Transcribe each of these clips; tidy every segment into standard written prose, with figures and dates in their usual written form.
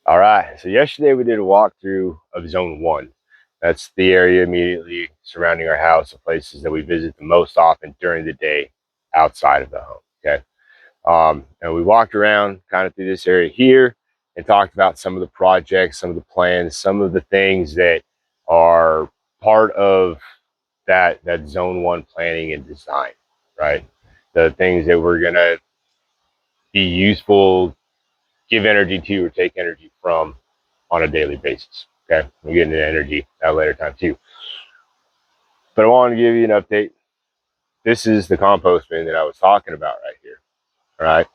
All right, so yesterday we did a walkthrough of Zone 1. That's the area immediately surrounding our house, the places that we visit the most often during the day outside of the home, okay? And we walked around kind of through this area here and talked about some of the projects, some of the plans, some of the things that are part of that Zone 1 planning and design, right? The things that we're gonna be useful, give energy to, or take energy from on a daily basis. Okay, we'll get into energy at a later time too. But I want to give you an update. This is the compost bin that I was talking about right here. All right.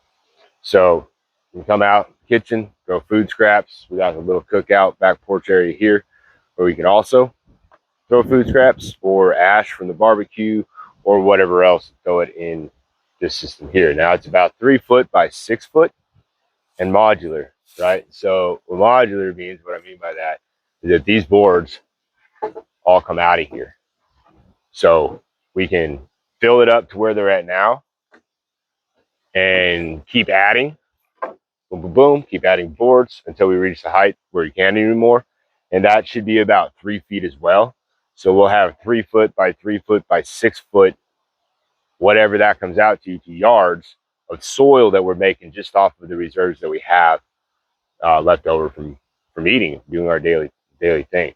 So you come out kitchen, throw food scraps. We got a little cookout back porch area here where we can also throw food scraps or ash from the barbecue or whatever else, throw it in this system here. Now it's about 3 foot by 6 foot and modular, right? So what modular means, what I mean by that is that these boards all come out of here. So we can fill it up to where they're at now and keep adding, boom, boom, boom, keep adding boards until we reach the height where you can't anymore. And that should be about 3 feet as well. So we'll have 3 foot by 3 foot by 6 foot, whatever that comes out to yards of soil that we're making just off of the reserves that we have left over from eating, doing our daily thing.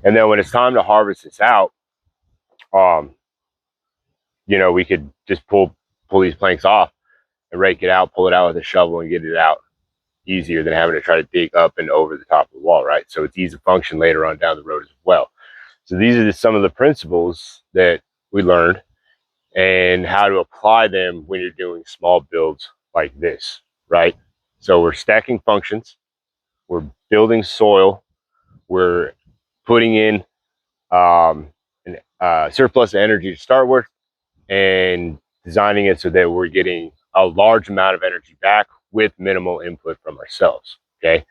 And then when it's time to harvest this out, we could just pull these planks off and rake it out, pull it out with a shovel and get it out easier than having to try to dig up and over the top of the wall, right? So it's easy to function later on down the road as well. So these are just some of the principles that we learned and how to apply them when you're doing small builds like this, right? So we're stacking functions, we're building soil, we're putting in surplus energy to start with, and designing it so that we're getting a large amount of energy back with minimal input from ourselves, okay?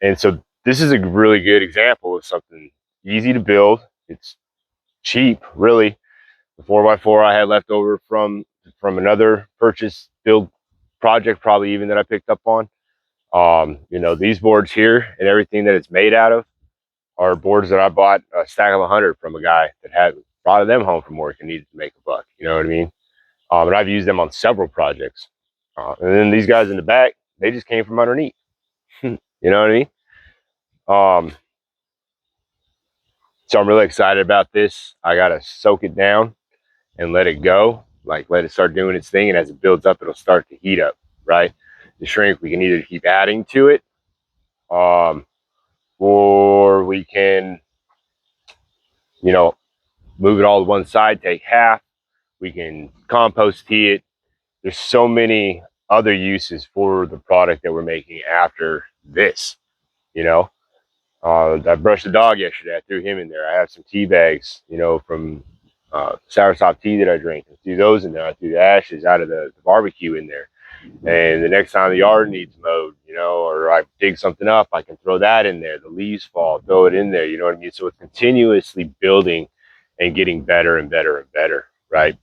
And so this is a really good example of something easy to build. It's cheap, really. The 4x4 I had left over from another purchase build project, probably even that I picked up on. These boards here and everything that it's made out of are boards that I bought a stack of 100 from a guy that had brought them home from work and needed to make a buck. You know what I mean? And I've used them on several projects. And then these guys in the back, they just came from underneath. You know what I mean? So I'm really excited about this. I got to soak it down and let it go, like let it start doing its thing. And as it builds up, it'll start to heat up, right? The shrink, we can either keep adding to it, or we can, move it all to one side, take half. We can compost tea it. There's so many other uses for the product that we're making after this. I brushed the dog yesterday. I threw him in there. I have some tea bags, from soursop tea that I drink. I threw those in there. I threw the ashes out of the barbecue in there. And the next time the yard needs mowed, or I dig something up, I can throw that in there. The leaves fall, throw it in there. You know what I mean? So it's continuously building and getting better and better and better, right?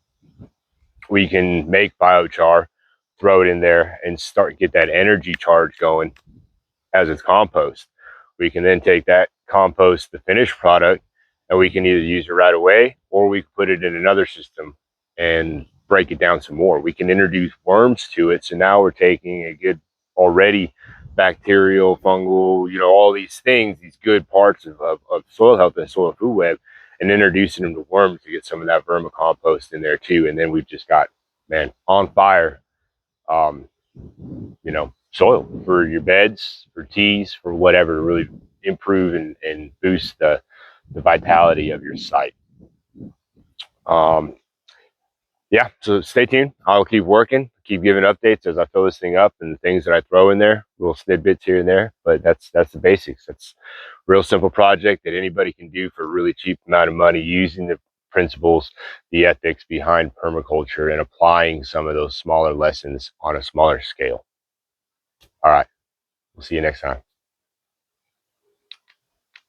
We can make biochar, throw it in there, and get that energy charge going as it's compost. We can then take that compost, the finished product, and we can either use it right away, or we can put it in another system and break it down some more. We can introduce worms to it. So now we're taking a good already bacterial, fungal, all these things, these good parts of soil health and soil food web, and introducing them to worms to get some of that vermicompost in there too. And then we've just got, man, on fire, soil for your beds, for teas, for whatever, to really improve and boost the vitality of your site. Yeah, so stay tuned. I'll keep working, keep giving updates as I fill this thing up, and the things that I throw in there, little snippets here and there, but that's the basics. That's a real simple project that anybody can do for a really cheap amount of money, using the principles, the ethics behind permaculture, and applying some of those smaller lessons on a smaller scale. All right, we'll see you next time.